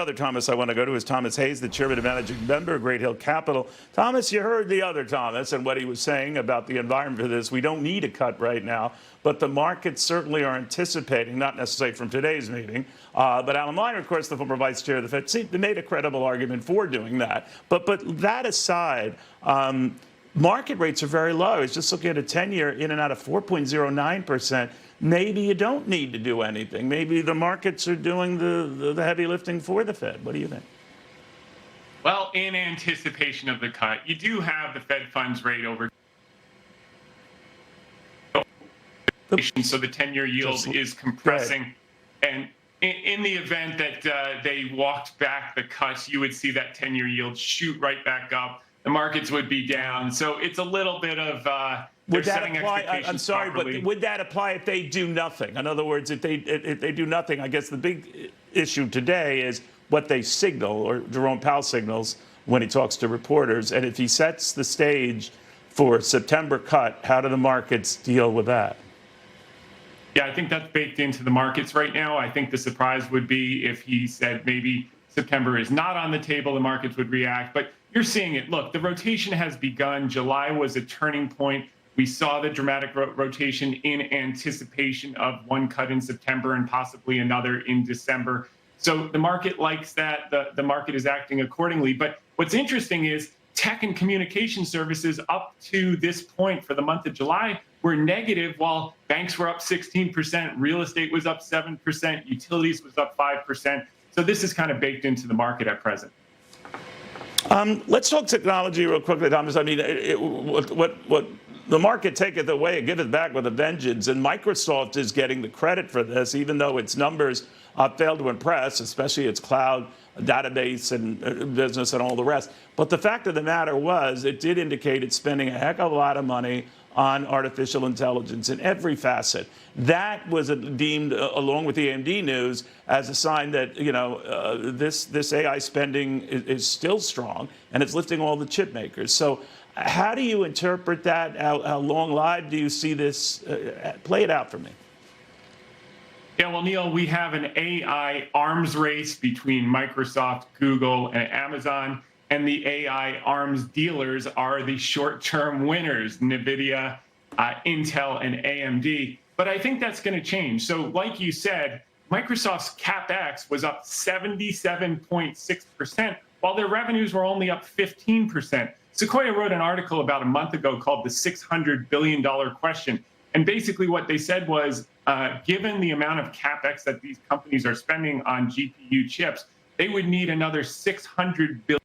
Other Thomas I want to go to is Thomas Hayes, the chairman and managing member of Great Hill Capital. Thomas, you heard the other Thomas and what he was saying about the environment for this. We don't need a cut right now, but the markets certainly are anticipating, not necessarily from today's meeting, but Alan Miner, of course, the former vice chair of the Fed, they made a credible argument for doing that. But that aside, market rates are very low. I was just looking at a 10-year in and out of 4.09%. Maybe you don't need to do anything. Maybe the markets are doing the heavy lifting for the Fed. What do you think? Well, in anticipation of the cut, you do have the Fed funds rate over. So the 10-year yield is compressing. And in the event that they walked back the cuts, you would see that 10-year yield shoot right back up. The markets would be down. So it's a little bit of would that apply? I'm sorry, properly. But would that apply if they do nothing? In other words, if they do nothing, I guess the big issue today is what they signal, or Jerome Powell signals when he talks to reporters. And if he sets the stage for a September cut, how do the markets deal with that? Yeah, I think that's baked into the markets right now. I think the surprise would be if he said maybe September is not on the table, the markets would react. But you're seeing it. Look, the rotation has begun. July was a turning point. We saw the dramatic rotation in anticipation of one cut in September and possibly another in December. So the market likes that. The market is acting accordingly. But what's interesting is tech and communication services up to this point for the month of July were negative, while banks were up 16%, real estate was up 7%, utilities was up 5%. So this is kind of baked into the market at present. Let's talk technology real quickly, Thomas. I mean, what the market taketh away, giveth back with a vengeance. And Microsoft is getting the credit for this, even though its numbers failed to impress, especially its cloud database and business and all the rest. But the fact of the matter was, it did indicate it's spending a heck of a lot of money on artificial intelligence in every facet. That was deemed, along with the AMD news, as a sign that, you know, this AI spending is still strong, and it's lifting all the chip makers. So how do you interpret that? How long-lived do you see this? Play it out for me. Yeah, well, Neil, we have an AI arms race between Microsoft, Google, and Amazon. And the AI arms dealers are the short-term winners, NVIDIA, Intel, and AMD. But I think that's going to change. So like you said, Microsoft's CapEx was up 77.6%, while their revenues were only up 15%. Sequoia wrote an article about a month ago called The $600 Billion Question. And basically what they said was, given the amount of CapEx that these companies are spending on GPU chips, they would need another $600 billion